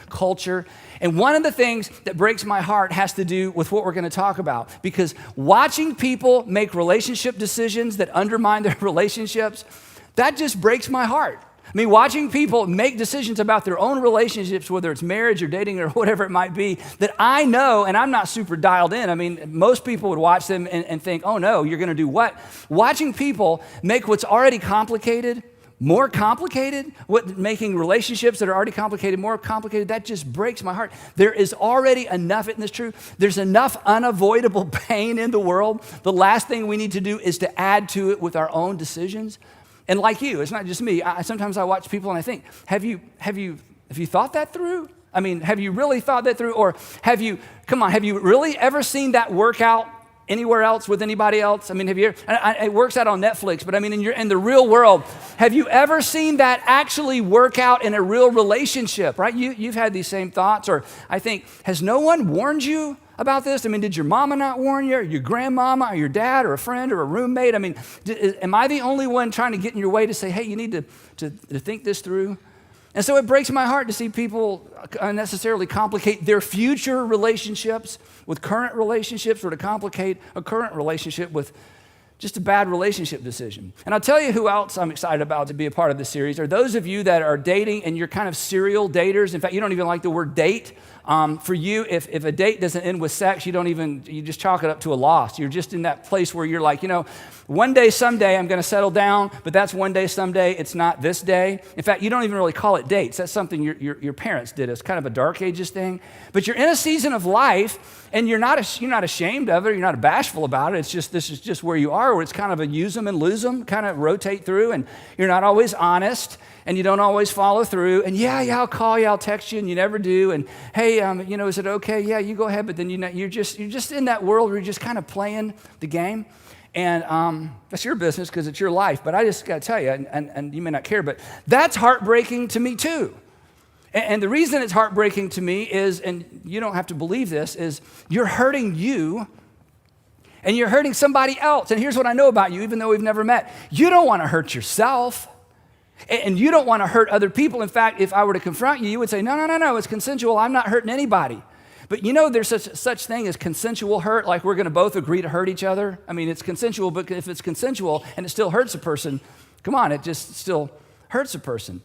culture. And one of the things that breaks my heart has to do with what we're going to talk about, because watching people make relationship decisions that undermine their relationships, that just breaks my heart. I mean, watching people make decisions about their own relationships, whether it's marriage or dating or whatever it might be, that I know, and I'm not super dialed in. I mean, most people would watch them and think, oh no, you're going to do what? Watching people make what's already complicated more complicated, making relationships that are already complicated more complicated, that just breaks my heart. There is already enough, isn't this true? There's enough unavoidable pain in the world. The last thing we need to do is to add to it with our own decisions. And like you, it's not just me. Sometimes I watch people and I think, have you thought that through? I mean, have you really thought that through? Or have you really ever seen that work out anywhere else with anybody else? I mean, it works out on Netflix, but I mean, in the real world, have you ever seen that actually work out in a real relationship, right? You've had these same thoughts, or I think, has no one warned you about this? I mean, did your mama not warn you, or your grandmama, or your dad, or a friend, or a roommate? I mean, am I the only one trying to get in your way to say, hey, you need to think this through? And so it breaks my heart to see people unnecessarily complicate their future relationships with current relationships, or to complicate a current relationship with just a bad relationship decision. And I'll tell you who else I'm excited about to be a part of this series are those of you that are dating and you're kind of serial daters. In fact, you don't even like the word date. For you, if a date doesn't end with sex, you just chalk it up to a loss. You're just in that place where you're like, one day, someday I'm going to settle down, but that's one day, someday. It's not this day. In fact, you don't even really call it dates. That's something your parents did. It's kind of a dark ages thing. But you're in a season of life, and you're not ashamed of it. You're not bashful about it. This is just where you are, where it's kind of a use them and lose them, kind of rotate through, and you're not always honest. And you don't always follow through. And yeah, I'll call you, I'll text you, and you never do. And hey, is it okay? Yeah, you go ahead. But then you're just in that world where you're just kind of playing the game. And that's your business because it's your life. But I just got to tell you, and you may not care, but that's heartbreaking to me too. And the reason it's heartbreaking to me is, and you don't have to believe this, is you're hurting you and you're hurting somebody else. And here's what I know about you, even though we've never met. You don't want to hurt yourself. And you don't want to hurt other people. In fact, if I were to confront you, you would say, no, it's consensual. I'm not hurting anybody. But there's such thing as consensual hurt, like we're going to both agree to hurt each other. I mean, it's consensual, but if it's consensual and it still hurts a person, come on, it just still hurts a person.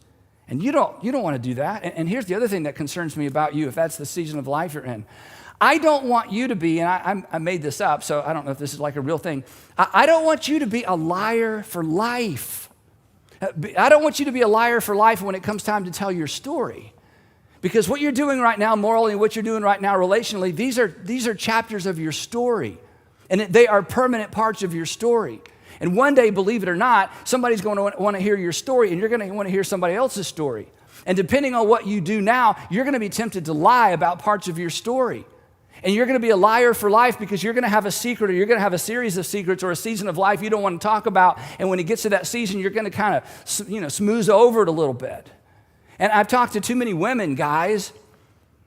And you don't want to do that. And here's the other thing that concerns me about you, if that's the season of life you're in. I don't want you to be, and I made this up, so I don't know if this is like a real thing. I don't want you to be a liar for life. I don't want you to be a liar for life when it comes time to tell your story. Because what you're doing right now morally and what you're doing right now relationally, these are chapters of your story. And they are permanent parts of your story. And one day, believe it or not, somebody's going to want to hear your story, and you're going to want to hear somebody else's story. And depending on what you do now, you're going to be tempted to lie about parts of your story. And you're going to be a liar for life because you're going to have a secret, or you're going to have a series of secrets, or a season of life you don't want to talk about. And when it gets to that season, you're going to kind of, smooth over it a little bit. And I've talked to too many women, guys,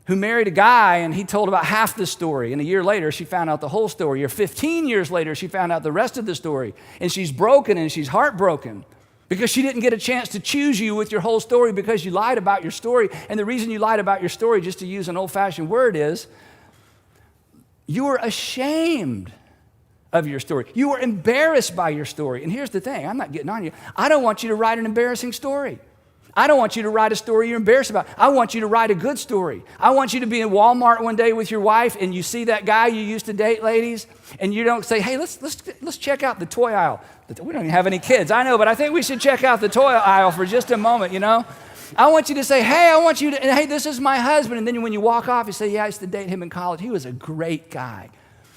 who married a guy and he told about half the story. And a year later, she found out the whole story. Or 15 years later, she found out the rest of the story. And she's broken and she's heartbroken because she didn't get a chance to choose you with your whole story because you lied about your story. And the reason you lied about your story, just to use an old-fashioned word, is you were ashamed of your story. You were embarrassed by your story. And here's the thing, I'm not getting on you. I don't want you to write an embarrassing story. I don't want you to write a story you're embarrassed about. I want you to write a good story. I want you to be in Walmart one day with your wife and you see that guy you used to date, ladies, and you don't say, hey, let's check out the toy aisle. We don't even have any kids, I know, but I think we should check out the toy aisle for just a moment, I want you to say, hey, this is my husband. And then when you walk off, you say, yeah, I used to date him in college. He was a great guy.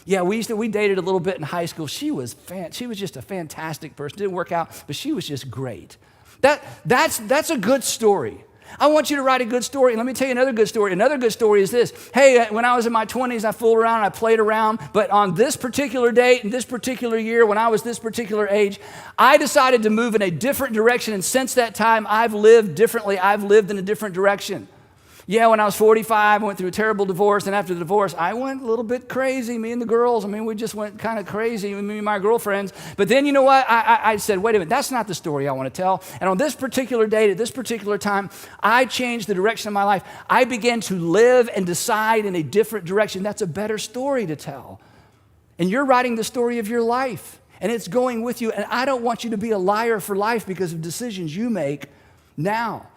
Yeah, we dated a little bit in high school. She was just a fantastic person. Didn't work out, but she was just great. That's a good story. I want you to write a good story. And let me tell you another good story. Another good story is this. Hey, when I was in my 20s, I fooled around, I played around. But on this particular date and this particular year, when I was this particular age, I decided to move in a different direction. And since that time, I've lived differently. I've lived in a different direction. Yeah, when I was 45, I went through a terrible divorce, and after the divorce, I went a little bit crazy, me and the girls. I mean, we just went kind of crazy, me and my girlfriends. But then, you know what? I said, wait a minute, that's not the story I want to tell. And on this particular date, at this particular time, I changed the direction of my life. I began to live and decide in a different direction. That's a better story to tell. And you're writing the story of your life, and it's going with you. And I don't want you to be a liar for life because of decisions you make now,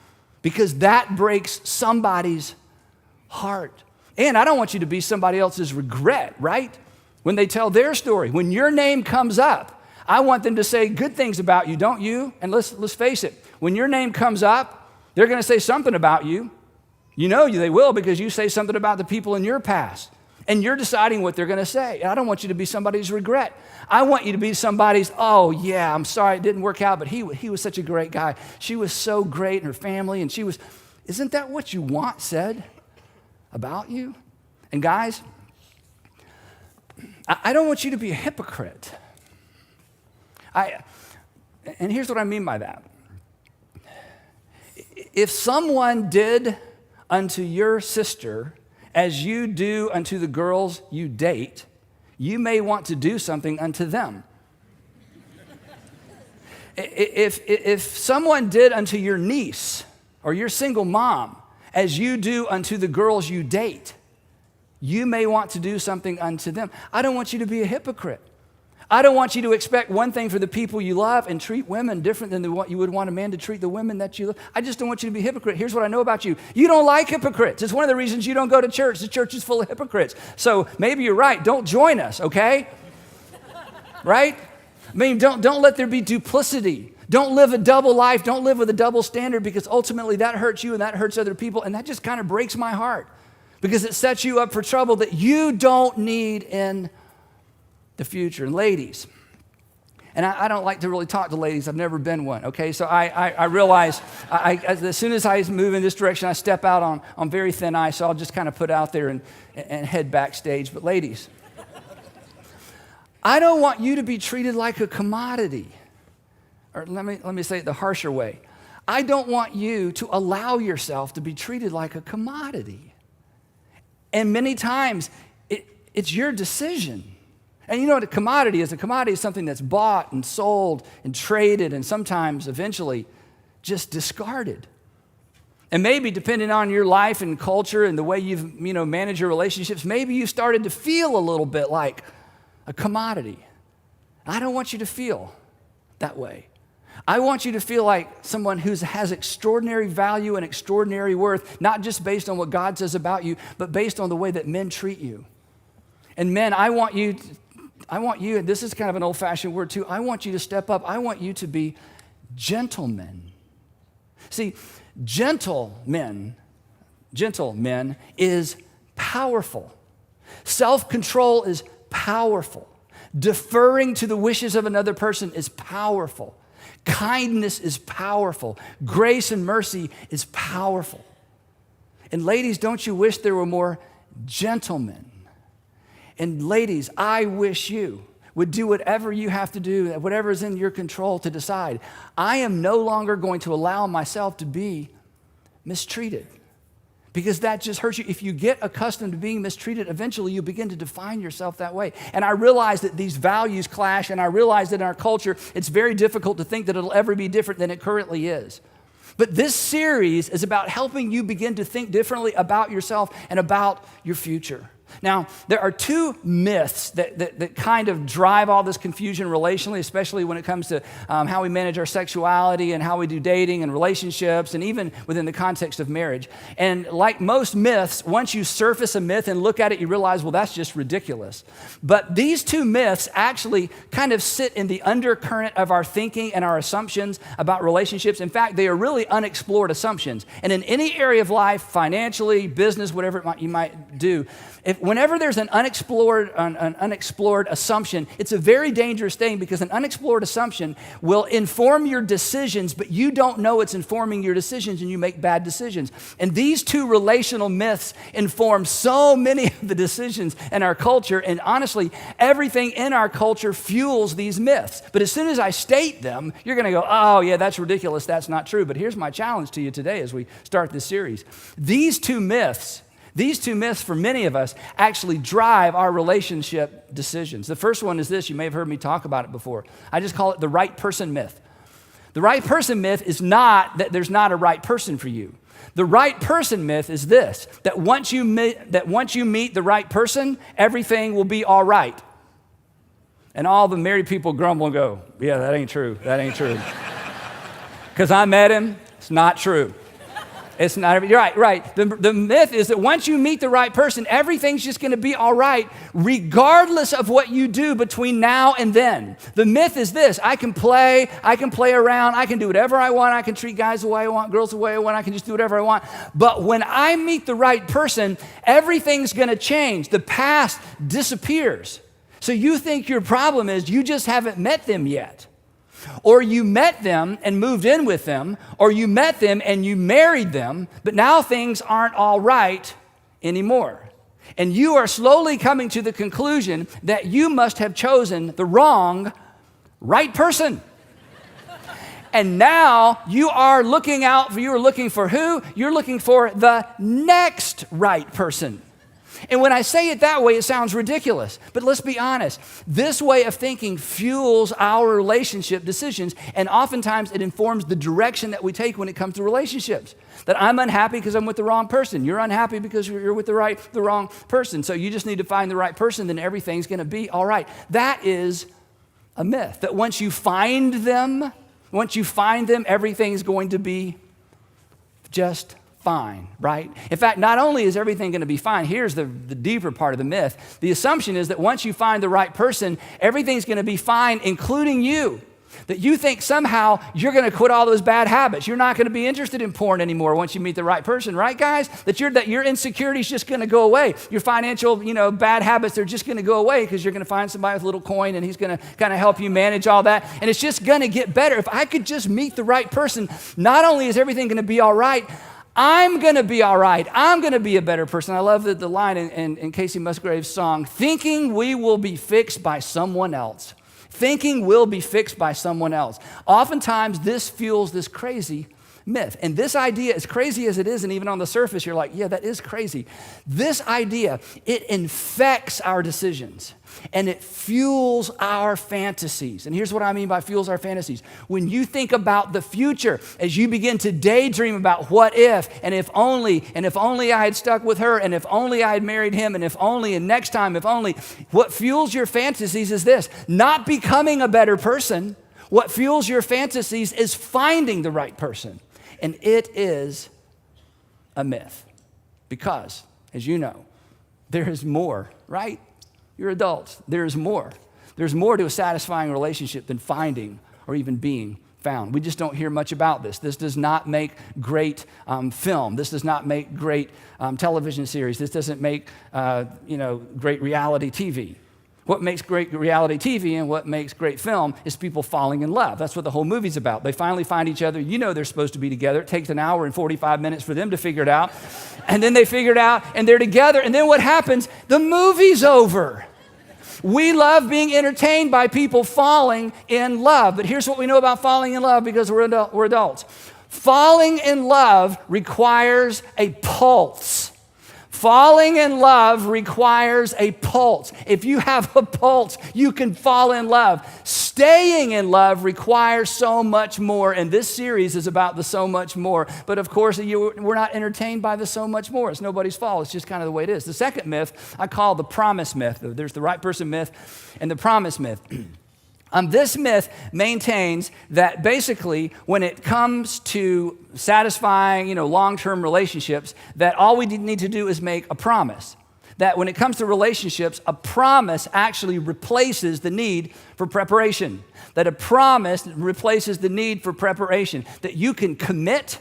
because that breaks somebody's heart. And I don't want you to be somebody else's regret, right? When they tell their story, when your name comes up, I want them to say good things about you, don't you? And let's face it, when your name comes up, they're going to say something about you. You know they will, because you say something about the people in your past. And you're deciding what they're going to say. And I don't want you to be somebody's regret. I want you to be somebody's, oh, yeah, I'm sorry it didn't work out, but he was such a great guy. She was so great, and her family, and she was, isn't that what you want said about you? And guys, I don't want you to be a hypocrite. And here's what I mean by that. If someone did unto your sister as you do unto the girls you date, you may want to do something unto them. If someone did unto your niece or your single mom as you do unto the girls you date, you may want to do something unto them. I don't want you to be a hypocrite. I don't want you to expect one thing for the people you love and treat women different than what you would want a man to treat the women that you love. I just don't want you to be a hypocrite. Here's what I know about you. You don't like hypocrites. It's one of the reasons you don't go to church. The church is full of hypocrites. So maybe you're right. Don't join us, okay? Right? I mean, don't let there be duplicity. Don't live a double life. Don't live with a double standard, because ultimately that hurts you and that hurts other people, and that just kind of breaks my heart, because it sets you up for trouble that you don't need in the future. And ladies, and I don't like to really talk to ladies. I've never been one, okay? So I realize as soon as I move in this direction, I step out on very thin ice, so I'll just kind of put out there and head backstage. But ladies, I don't want you to be treated like a commodity. Or let me say it the harsher way. I don't want you to allow yourself to be treated like a commodity. And many times, it's your decision. And you know what a commodity is? A commodity is something that's bought and sold and traded and sometimes eventually just discarded. And maybe depending on your life and culture and the way you've managed your relationships, maybe you started to feel a little bit like a commodity. I don't want you to feel that way. I want you to feel like someone who has extraordinary value and extraordinary worth, not just based on what God says about you, but based on the way that men treat you. And men, I want you, and this is kind of an old-fashioned word too, I want you to step up. I want you to be gentlemen. See, gentlemen is powerful. Self-control is powerful. Deferring to the wishes of another person is powerful. Kindness is powerful. Grace and mercy is powerful. And ladies, don't you wish there were more gentlemen? And ladies, I wish you would do whatever you have to do, whatever is in your control to decide. I am no longer going to allow myself to be mistreated, because that just hurts you. If you get accustomed to being mistreated, eventually you begin to define yourself that way. And I realize that these values clash, and I realize that in our culture, it's very difficult to think that it'll ever be different than it currently is. But this series is about helping you begin to think differently about yourself and about your future. Now, there are two myths that kind of drive all this confusion relationally, especially when it comes to how we manage our sexuality and how we do dating and relationships, and even within the context of marriage. And like most myths, once you surface a myth and look at it, you realize, well, that's just ridiculous. But these two myths actually kind of sit in the undercurrent of our thinking and our assumptions about relationships. In fact, they are really unexplored assumptions. And in any area of life, financially, business, whatever you might do, Whenever there's an unexplored assumption, it's a very dangerous thing because an unexplored assumption will inform your decisions, but you don't know it's informing your decisions and you make bad decisions. And these two relational myths inform so many of the decisions in our culture, and honestly, everything in our culture fuels these myths. But as soon as I state them, you're going to go, oh yeah, that's ridiculous, that's not true. But here's my challenge to you today as we start this series. These two myths for many of us actually drive our relationship decisions. The first one is this. You may have heard me talk about it before. I just call it the right person myth. The right person myth is not that there's not a right person for you. The right person myth is this, that once you meet the right person, everything will be all right. And all the married people grumble and go, yeah, that ain't true. That ain't true. Because I met him, it's not true. It's not, you're right. The myth is that once you meet the right person, everything's just going to be all right, regardless of what you do between now and then. The myth is this: I can play around, I can do whatever I want, I can treat guys the way I want, girls the way I want, I can just do whatever I want. But when I meet the right person, everything's going to change. The past disappears. So you think your problem is you just haven't met them yet. Or you met them and moved in with them, or you met them and you married them, but now things aren't all right anymore. And you are slowly coming to the conclusion that you must have chosen the wrong right person. And now you are looking for who? You're looking for the next right person. And when I say it that way, it sounds ridiculous. But let's be honest. This way of thinking fuels our relationship decisions, and oftentimes it informs the direction that we take when it comes to relationships. That I'm unhappy because I'm with the wrong person. You're unhappy because you're with the wrong person. So you just need to find the right person, then everything's going to be all right. That is a myth. That once you find them, everything's going to be just fine, right? In fact, not only is everything going to be fine, here's the deeper part of the myth. The assumption is that once you find the right person, everything's going to be fine, including you. That you think somehow you're going to quit all those bad habits. You're not going to be interested in porn anymore once you meet the right person, right, guys? That your insecurity is just going to go away. Your financial, bad habits, they're just going to go away because you're going to find somebody with a little coin and he's going to kind of help you manage all that. And it's just going to get better. If I could just meet the right person, not only is everything going to be all right, I'm going to be all right. I'm going to be a better person. I love the line in Casey Musgrave's song, thinking we will be fixed by someone else. Thinking we'll be fixed by someone else. Oftentimes, this fuels this crazy myth. And this idea, as crazy as it is, and even on the surface, you're like, yeah, that is crazy. This idea, it infects our decisions. And it fuels our fantasies. And here's what I mean by fuels our fantasies. When you think about the future, as you begin to daydream about what if, and if only I had stuck with her, and if only I had married him, and if only, and next time, if only, what fuels your fantasies is this: not becoming a better person. What fuels your fantasies is finding the right person. And it is a myth. Because, as you know, there is more, right? You're adults. There's more. There's more to a satisfying relationship than finding or even being found. We just don't hear much about this. This does not make great film. This does not make great television series. This doesn't make great reality TV. What makes great reality TV and what makes great film is people falling in love. That's what the whole movie's about. They finally find each other. They're supposed to be together. It takes an hour and 45 minutes for them to figure it out. And then they figure it out and they're together. And then what happens? The movie's over. We love being entertained by people falling in love. But here's what we know about falling in love because we're adults. Falling in love requires a pulse. Falling in love requires a pulse. If you have a pulse, you can fall in love. Staying in love requires so much more, and this series is about the so much more. But of course, we're not entertained by the so much more. It's nobody's fault. It's just kind of the way it is. The second myth I call the promise myth. There's the right person myth and the promise myth. This myth maintains that basically when it comes to satisfying, long-term relationships, that all we need to do is make a promise. That when it comes to relationships, a promise actually replaces the need for preparation. That a promise replaces the need for preparation. That you can commit,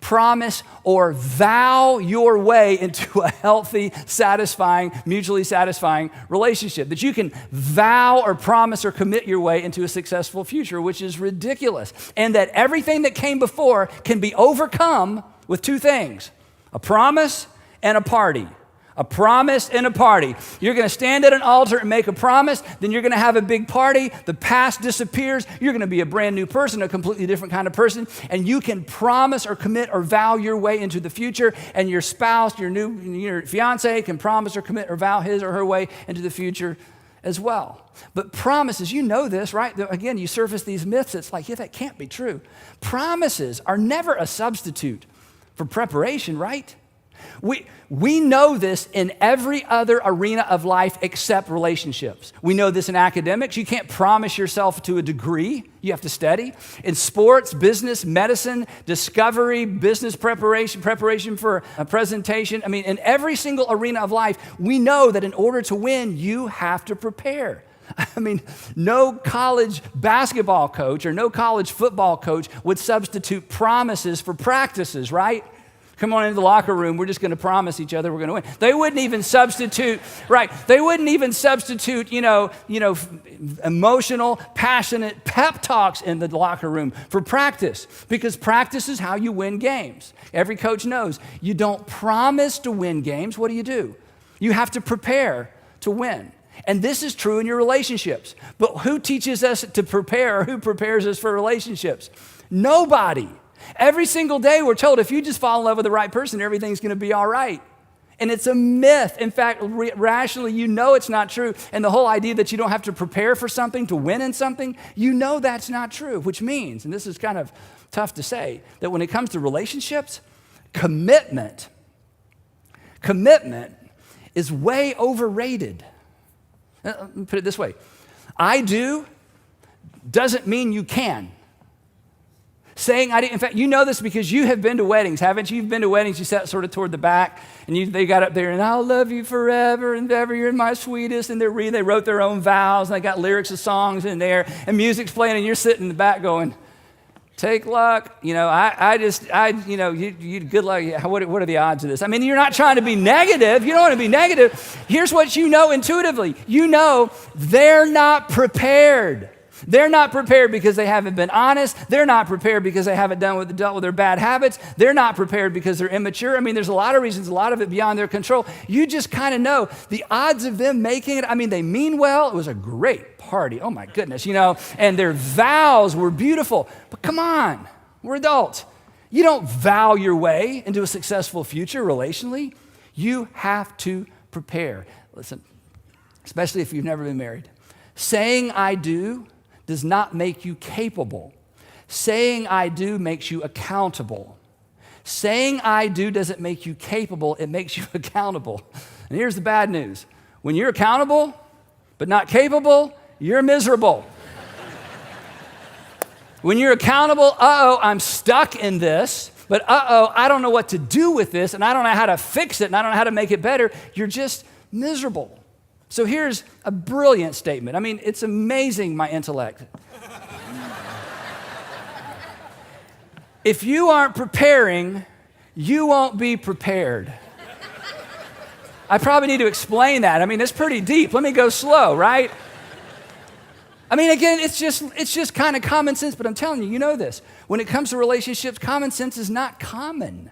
promise, or vow your way into a healthy, satisfying, mutually satisfying relationship. That you can vow or promise or commit your way into a successful future, which is ridiculous. And that everything that came before can be overcome with two things: a promise and a party. A promise and a party. You're going to stand at an altar and make a promise, then you're going to have a big party. The past disappears. You're going to be a brand new person, a completely different kind of person, and you can promise or commit or vow your way into the future, and your spouse, your fiance can promise or commit or vow his or her way into the future as well. But promises, you know this, right? Again, you surface these myths. It's like, yeah, that can't be true. Promises are never a substitute for preparation, right? We know this in every other arena of life except relationships. We know this in academics. You can't promise yourself to a degree. You have to study. In sports, business, medicine, discovery, business preparation for a presentation. I mean, in every single arena of life, we know that in order to win, you have to prepare. I mean, no college basketball coach or no college football coach would substitute promises for practices, right? Come on into the locker room. We're just going to promise each other we're going to win. They wouldn't even substitute, right? They wouldn't even substitute, emotional, passionate pep talks in the locker room for practice, because practice is how you win games. Every coach knows you don't promise to win games. What do? You have to prepare to win. And this is true in your relationships. But who teaches us to prepare, or who prepares us for relationships? Nobody. Every single day we're told if you just fall in love with the right person, everything's going to be all right. And it's a myth. In fact, rationally, you know it's not true. And the whole idea that you don't have to prepare for something to win in something, you know that's not true, which means, and this is kind of tough to say, that when it comes to relationships, commitment is way overrated. Let me put it this way. I do doesn't mean you can. Saying I didn't, in fact, you know this because you have been to weddings, haven't you? You've been to weddings, you sat sort of toward the back, and they got up there, and I'll love you forever and ever, you're my sweetest, and they wrote their own vows, and they got lyrics of songs in there, and music's playing, and you're sitting in the back going, take luck, you good luck, what are the odds of this? I mean, you're not trying to be negative, you don't want to be negative. Here's what you know intuitively. You know they're not prepared. They're not prepared because they haven't been honest. They're not prepared because they haven't dealt with their bad habits. They're not prepared because they're immature. I mean, there's a lot of reasons, a lot of it beyond their control. You just kind of know the odds of them making it. I mean, they mean well. It was a great party. Oh my goodness, and their vows were beautiful. But come on, we're adults. You don't vow your way into a successful future relationally. You have to prepare. Listen, especially if you've never been married. Saying I do does not make you capable. Saying I do makes you accountable. Saying I do doesn't make you capable, it makes you accountable. And here's the bad news. When you're accountable but not capable, you're miserable. When you're accountable, I'm stuck in this, but I don't know what to do with this, and I don't know how to fix it, and I don't know how to make it better, you're just miserable. So here's a brilliant statement. I mean, it's amazing, my intellect. If you aren't preparing, you won't be prepared. I probably need to explain that. I mean, it's pretty deep. Let me go slow, right? I mean, again, it's just kind of common sense, but I'm telling you, you know this. When it comes to relationships, common sense is not common.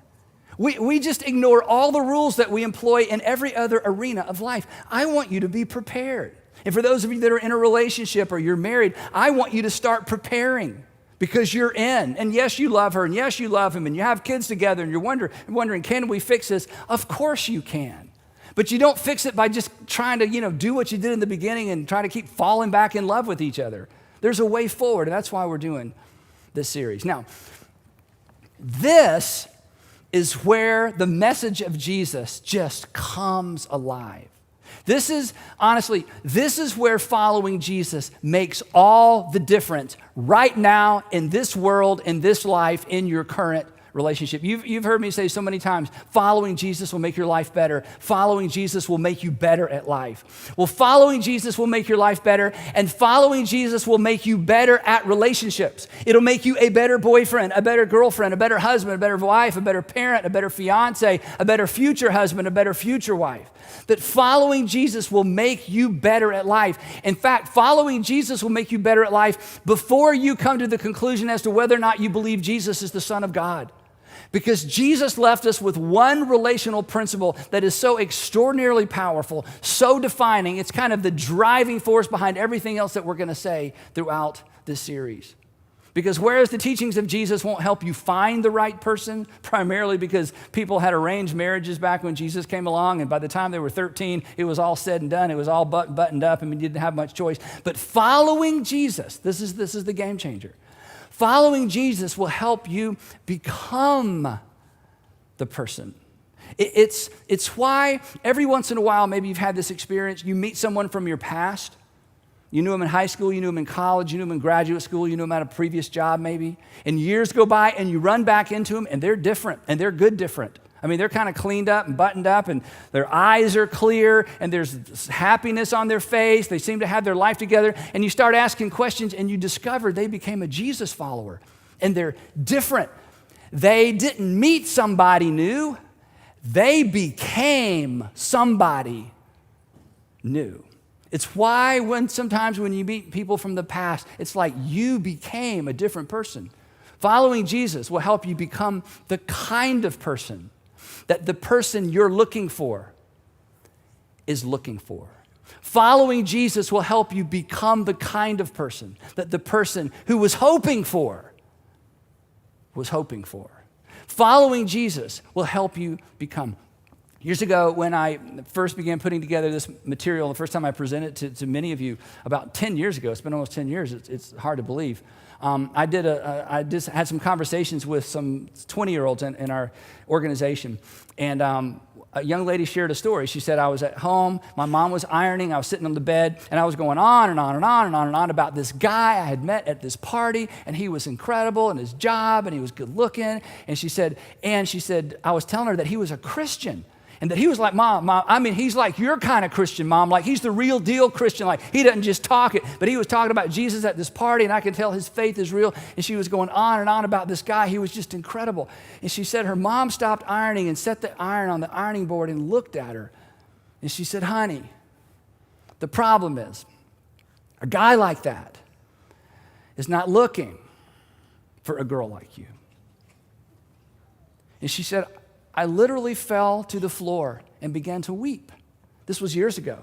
We just ignore all the rules that we employ in every other arena of life. I want you to be prepared. And for those of you that are in a relationship or you're married, I want you to start preparing because you're in. And yes, you love her, and yes, you love him, and you have kids together, and you're wondering, can we fix this? Of course you can. But you don't fix it by just trying to, do what you did in the beginning and try to keep falling back in love with each other. There's a way forward, and that's why we're doing this series. Now, this is where the message of Jesus just comes alive. This is where following Jesus makes all the difference right now in this world, in this life, in your current relationship. You've heard me say so many times, following Jesus will make your life better. Following Jesus will make you better at life. Well, following Jesus will make your life better, and following Jesus will make you better at relationships. It'll make you a better boyfriend, a better girlfriend, a better husband, a better wife, a better parent, a better fiance, a better future husband, a better future wife. That following Jesus will make you better at life. In fact, following Jesus will make you better at life before you come to the conclusion as to whether or not you believe Jesus is the Son of God. Because Jesus left us with one relational principle that is so extraordinarily powerful, so defining. It's kind of the driving force behind everything else that we're going to say throughout this series. Because whereas the teachings of Jesus won't help you find the right person, primarily because people had arranged marriages back when Jesus came along, and by the time they were 13, it was all said and done. It was all buttoned up, and we didn't have much choice. But following Jesus, this is the game changer. Following Jesus will help you become the person. It's why every once in a while, maybe you've had this experience, you meet someone from your past. You knew him in high school, you knew him in college, you knew him in graduate school, you knew him at a previous job maybe. And years go by and you run back into them and they're different, and they're good different. I mean, they're kind of cleaned up and buttoned up, and their eyes are clear, and there's happiness on their face. They seem to have their life together. And you start asking questions, and you discover they became a Jesus follower, and they're different. They didn't meet somebody new. They became somebody new. It's why sometimes when you meet people from the past, it's like you became a different person. Following Jesus will help you become the kind of person that the person you're looking for is looking for. Following Jesus will help you become the kind of person that the person who was hoping for was hoping for. Following Jesus will help you become. Years ago, when I first began putting together this material, the first time I presented it to many of you, about 10 years ago, it's been almost 10 years, it's hard to believe. I just had some conversations with some 20-year-olds in our organization, and a young lady shared a story. She said, I was at home, my mom was ironing, I was sitting on the bed, and I was going on and on and on and on and on about this guy I had met at this party, and he was incredible in his job, and he was good looking, and she said, I was telling her that he was a Christian. And that he was like, Mom, I mean, he's like your kind of Christian, Mom. Like, he's the real deal Christian. Like, he doesn't just talk it, but he was talking about Jesus at this party, and I can tell his faith is real. And she was going on and on about this guy. He was just incredible. And she said her mom stopped ironing and set the iron on the ironing board and looked at her. And she said, honey, the problem is a guy like that is not looking for a girl like you. And she said, I literally fell to the floor and began to weep. This was years ago.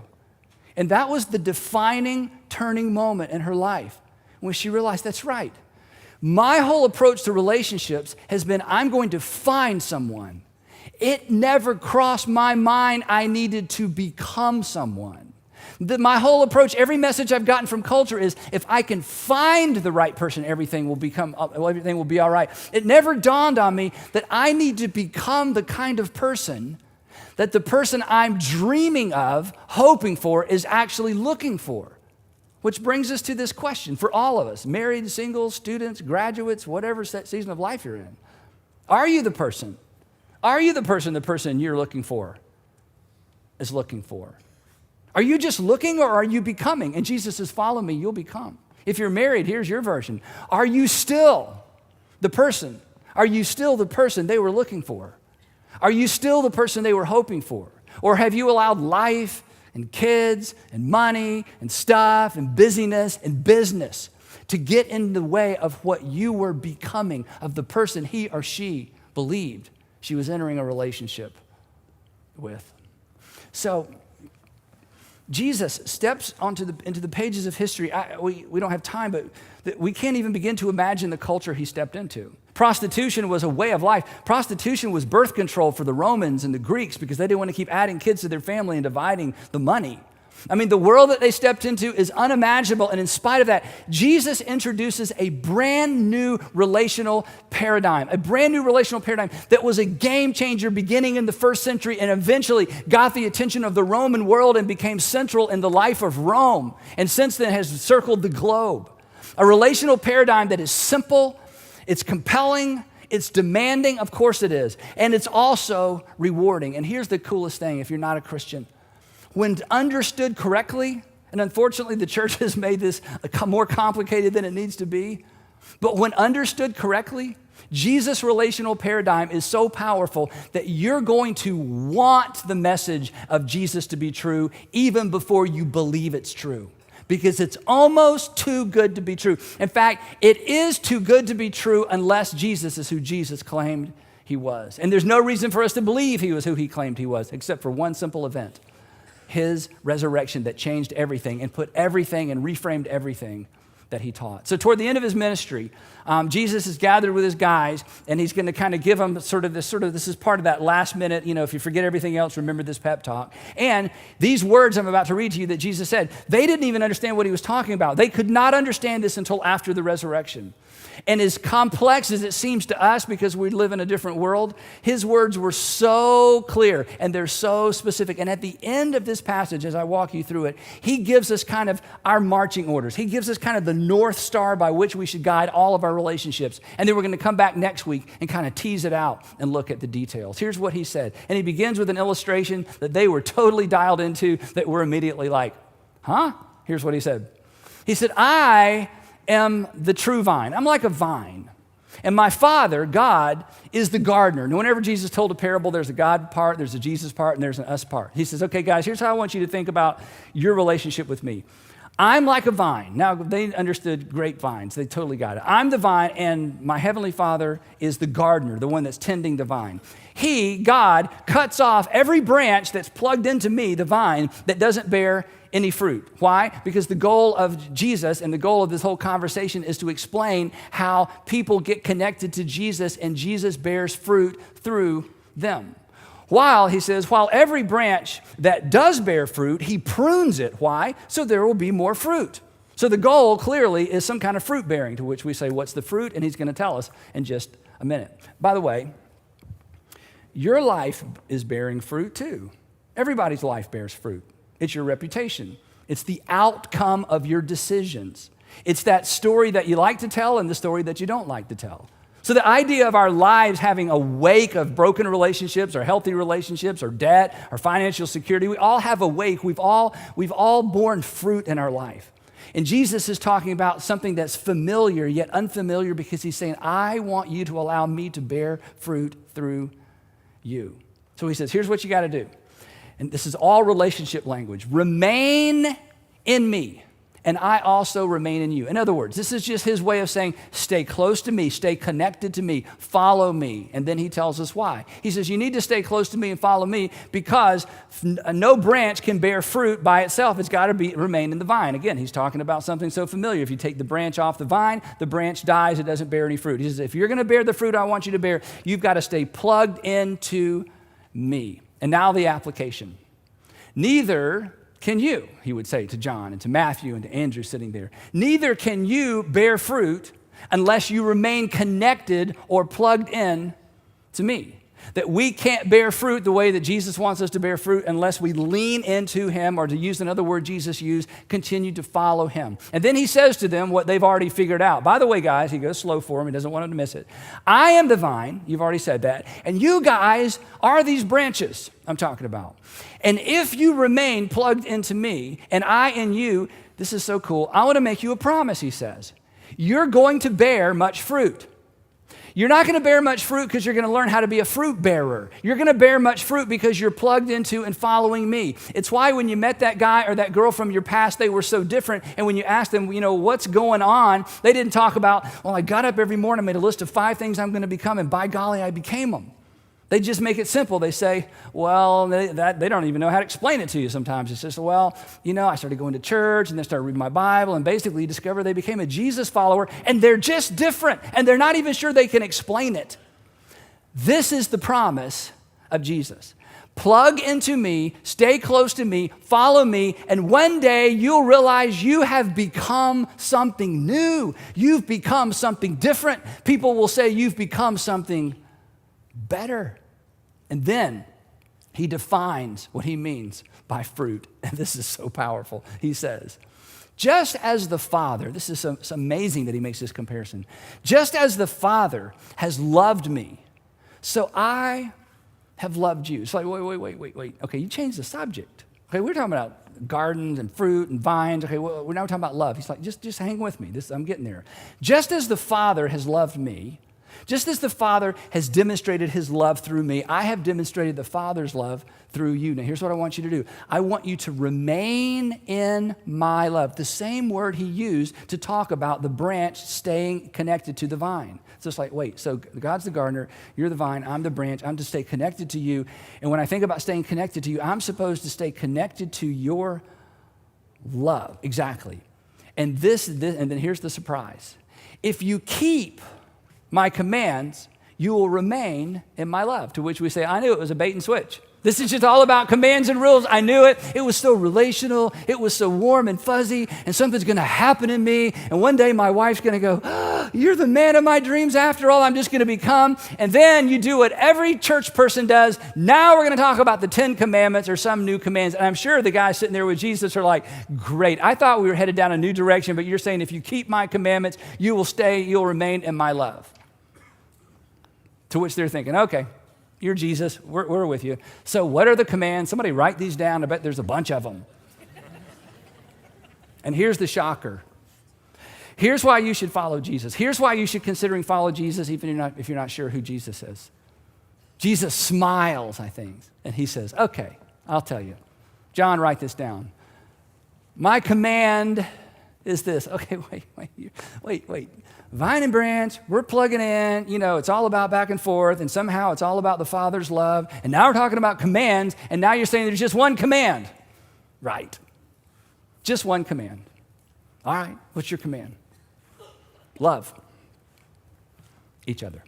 And that was the defining turning moment in her life when she realized that's right. My whole approach to relationships has been I'm going to find someone. It never crossed my mind I needed to become someone. My whole approach, every message I've gotten from culture is if I can find the right person, everything will be all right. It never dawned on me that I need to become the kind of person that the person I'm dreaming of, hoping for, is actually looking for. Which brings us to this question for all of us, married, single, students, graduates, whatever season of life you're in. Are you the person? Are you the person you're looking for is looking for? Are you just looking, or are you becoming? And Jesus says, follow me, you'll become. If you're married, here's your version. Are you still the person? Are you still the person they were looking for? Are you still the person they were hoping for? Or have you allowed life and kids and money and stuff and busyness and business to get in the way of what you were becoming, of the person he or she believed she was entering a relationship with? So, Jesus steps into the pages of history. We don't have time, but we can't even begin to imagine the culture he stepped into. Prostitution was a way of life. Prostitution was birth control for the Romans and the Greeks because they didn't want to keep adding kids to their family and dividing the money. I mean, the world that they stepped into is unimaginable, and in spite of that, Jesus introduces a brand new relational paradigm, that was a game changer beginning in the first century and eventually got the attention of the Roman world and became central in the life of Rome, and since then has circled the globe. A relational paradigm that is simple, it's compelling, It's demanding, of course it is. And it's also rewarding. And here's the coolest thing if you're not a Christian. When understood correctly, and unfortunately the church has made this more complicated than it needs to be, but when understood correctly, Jesus' relational paradigm is so powerful that you're going to want the message of Jesus to be true even before you believe it's true, because it's almost too good to be true. In fact, it is too good to be true unless Jesus is who Jesus claimed he was. And there's no reason for us to believe he was who he claimed he was, except for one simple event: his resurrection that changed everything and put everything and reframed everything that he taught. So toward the end of his ministry, Jesus is gathered with his guys, and he's going to kind of give them this is part of that last minute, if you forget everything else, remember this pep talk. And these words I'm about to read to you that Jesus said, they didn't even understand what he was talking about. They could not understand this until after the resurrection. And as complex as it seems to us because we live in a different world, his words were so clear and they're so specific. And at the end of this passage, as I walk you through it, he gives us kind of our marching orders. He gives us kind of the North Star by which we should guide all of our relationships. And then we're going to come back next week and kind of tease it out and look at the details. Here's what he said. And he begins with an illustration that they were totally dialed into that we're immediately like, huh? Here's what he said. He said, I am the true vine. I'm like a vine. And my Father, God, is the gardener. And whenever Jesus told a parable, there's a God part, there's a Jesus part, and there's an us part. He says, okay, guys, here's how I want you to think about your relationship with me. I'm like a vine. Now, they understood grapevines. They totally got it. I'm the vine, and my heavenly Father is the gardener, the one that's tending the vine. He, God, cuts off every branch that's plugged into me, the vine, that doesn't bear any fruit. Why? Because the goal of Jesus and the goal of this whole conversation is to explain how people get connected to Jesus and Jesus bears fruit through them. While every branch that does bear fruit, he prunes it. Why? So there will be more fruit. So the goal clearly is some kind of fruit bearing, to which we say, what's the fruit? And he's going to tell us in just a minute. By the way, your life is bearing fruit too. Everybody's life bears fruit. It's your reputation. It's the outcome of your decisions. It's that story that you like to tell and the story that you don't like to tell. So the idea of our lives having a wake of broken relationships or healthy relationships or debt or financial security, we all have a wake. We've all borne fruit in our life. And Jesus is talking about something that's familiar yet unfamiliar because he's saying, I want you to allow me to bear fruit through you. So he says, here's what you got to do. And this is all relationship language. Remain in me, and I also remain in you. In other words, this is just his way of saying, stay close to me, stay connected to me, follow me. And then he tells us why. He says, you need to stay close to me and follow me because no branch can bear fruit by itself. It's got to remain in the vine. Again, he's talking about something so familiar. If you take the branch off the vine, the branch dies, it doesn't bear any fruit. He says, if you're going to bear the fruit I want you to bear, you've got to stay plugged into me. And now the application. Neither can you, he would say to John and to Matthew and to Andrew sitting there. Neither can you bear fruit unless you remain connected or plugged in to me. That we can't bear fruit the way that Jesus wants us to bear fruit unless we lean into him, or to use another word Jesus used, continue to follow him. And then he says to them what they've already figured out. By the way, guys, he goes slow for them. He doesn't want them to miss it. I am the vine. You've already said that. And you guys are these branches I'm talking about. And if you remain plugged into me and I in you, this is so cool. I want to make you a promise, he says. You're going to bear much fruit. You're not going to bear much fruit because you're going to learn how to be a fruit bearer. You're going to bear much fruit because you're plugged into and following me. It's why when you met that guy or that girl from your past, they were so different. And when you asked them, what's going on, they didn't talk about, I got up every morning, made a list of 5 things I'm going to become, and by golly, I became them. They just make it simple. They say, they don't even know how to explain it to you sometimes. It's just, I started going to church and then started reading my Bible, and basically you discover they became a Jesus follower, and they're just different, and they're not even sure they can explain it. This is the promise of Jesus. Plug into me, stay close to me, follow me, and one day you'll realize you have become something new. You've become something different. People will say you've become something better. And then he defines what he means by fruit. And this is so powerful. He says, Just as the Father, this is it's amazing that he makes this comparison. Just as the Father has loved me, so I have loved you. It's like, wait. Okay, you changed the subject. Okay, we're talking about gardens and fruit and vines. Okay, well, we're now talking about love. He's like, just hang with me. I'm getting there. Just as the Father has loved me, just as the Father has demonstrated his love through me, I have demonstrated the Father's love through you. Now, here's what I want you to do. I want you to remain in my love. The same word he used to talk about the branch staying connected to the vine. It's just like, wait, so God's the gardener, you're the vine, I'm the branch, I'm to stay connected to you. And when I think about staying connected to you, I'm supposed to stay connected to your love. Exactly. And and then here's the surprise. If you keep my commands, you will remain in my love. To which we say, I knew it was a bait and switch. This is just all about commands and rules. I knew it. It was so relational. It was so warm and fuzzy, and something's going to happen in me. And one day my wife's going to go, oh, you're the man of my dreams after all. I'm just going to become. And then you do what every church person does. Now we're going to talk about the 10 commandments or some new commands. And I'm sure the guys sitting there with Jesus are like, great. I thought we were headed down a new direction, but you're saying if you keep my commandments, you'll remain in my love. To which they're thinking, okay, you're Jesus, we're with you. So what are the commands? Somebody write these down. I bet there's a bunch of them. And here's the shocker. Here's why you should follow Jesus. Here's why you should consider follow Jesus even if you're not sure who Jesus is. Jesus smiles, I think, and he says, okay, I'll tell you. John, write this down. My command is this. Okay, wait. Vine and branch, we're plugging in, it's all about back and forth, and somehow it's all about the Father's love. And now we're talking about commands, and now you're saying there's just one command. Right. Just one command. All right, what's your command? Love each other.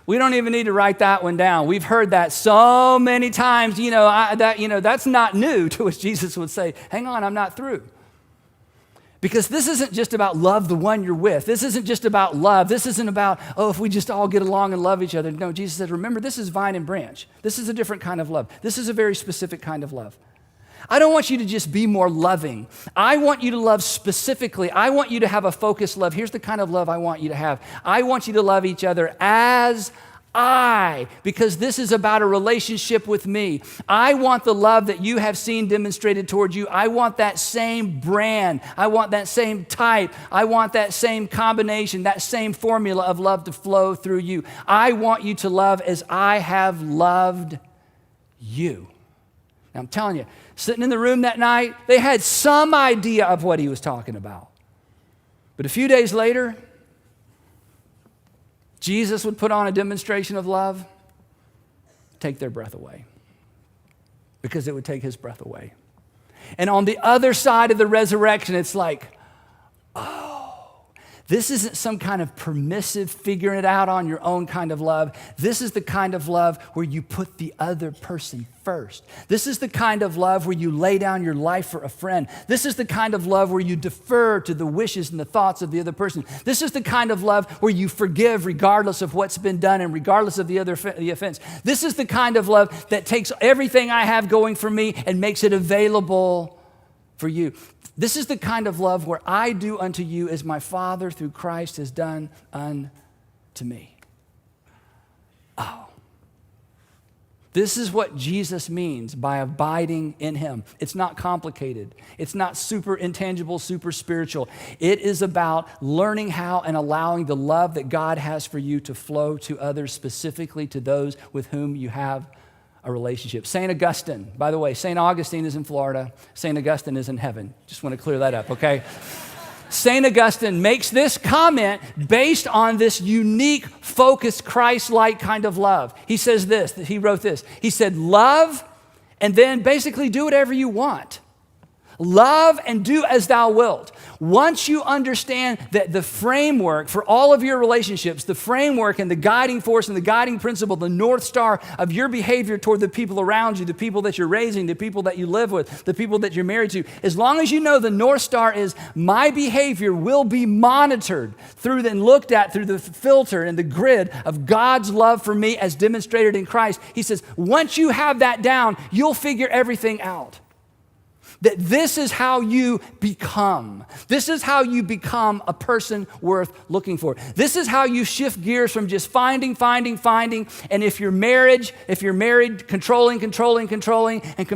We don't even need to write that one down. We've heard that so many times, that's not new, to which Jesus would say, hang on, I'm not through. Because this isn't just about love the one you're with. This isn't just about love. This isn't about, if we just all get along and love each other. No, Jesus said, remember, this is vine and branch. This is a different kind of love. This is a very specific kind of love. I don't want you to just be more loving. I want you to love specifically. I want you to have a focused love. Here's the kind of love I want you to have. I want you to love each other as because this is about a relationship with me. I want the love that you have seen demonstrated towards you. I want that same brand. I want that same type. I want that same combination, that same formula of love to flow through you. I want you to love as I have loved you. Now, I'm telling you, sitting in the room that night, they had some idea of what he was talking about. But a few days later, Jesus would put on a demonstration of love, take their breath away, because it would take his breath away. And on the other side of the resurrection, it's like, this isn't some kind of permissive figuring it out on your own kind of love. This is the kind of love where you put the other person first. This is the kind of love where you lay down your life for a friend. This is the kind of love where you defer to the wishes and the thoughts of the other person. This is the kind of love where you forgive regardless of what's been done and regardless of the offense. This is the kind of love that takes everything I have going for me and makes it available for you. This is the kind of love where I do unto you as my Father through Christ has done unto me. This is what Jesus means by abiding in him. It's not complicated. It's not super intangible, super spiritual. It is about learning how and allowing the love that God has for you to flow to others, specifically to those with whom you have a relationship. St. Augustine, by the way, St. Augustine is in Florida. St. Augustine is in heaven. Just want to clear that up, okay? St. Augustine makes this comment based on this unique, focused, Christ-like kind of love. He says this, he wrote this. He said, love, and then basically do whatever you want. Love and do as thou wilt. Once you understand that the framework for all of your relationships, the framework and the guiding force and the guiding principle, the North Star of your behavior toward the people around you, the people that you're raising, the people that you live with, the people that you're married to, as long as you know the North Star is my behavior will be monitored through and looked at through the filter and the grid of God's love for me as demonstrated in Christ, he says, once you have that down, you'll figure everything out. That this is how you become. This is how you become a person worth looking for. This is how you shift gears from just finding. And if you're married, controlling, and conforming, and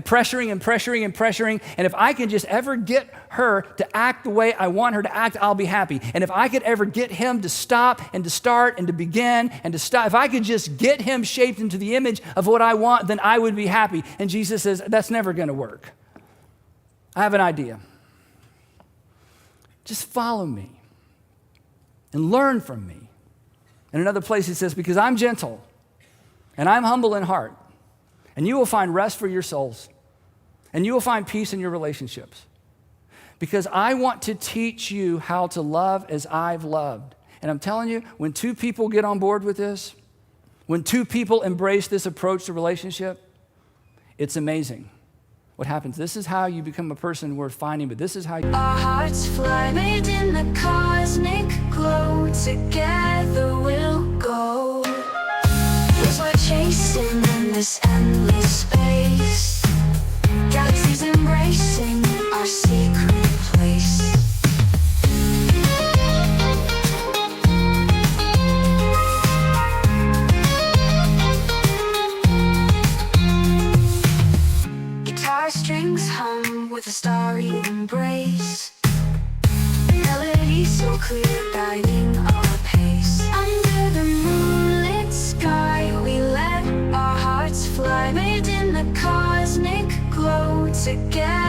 pressuring. And if I can just ever get her to act the way I want her to act, I'll be happy. And if I could ever get him to stop and to start and to begin and to stop, if I could just get him shaped into the image of what I want, then I would be happy. And Jesus says, that's never going to work. I have an idea. Just follow me and learn from me. In another place he says, because I'm gentle and I'm humble in heart, and you will find rest for your souls, and you will find peace in your relationships. Because I want to teach you how to love as I've loved. And I'm telling you, when two people get on board with this, when two people embrace this approach to relationship, it's amazing what happens. This is how you become a person worth finding, but this is how you... Our hearts fly made in the cosmic glow. Together we'll go. As we're chasing in this endless space, galaxies embracing our secret place. Strings hum with a starry embrace. Melody so clear, guiding our pace. Under the moonlit sky, we let our hearts fly, made in the cosmic glow together.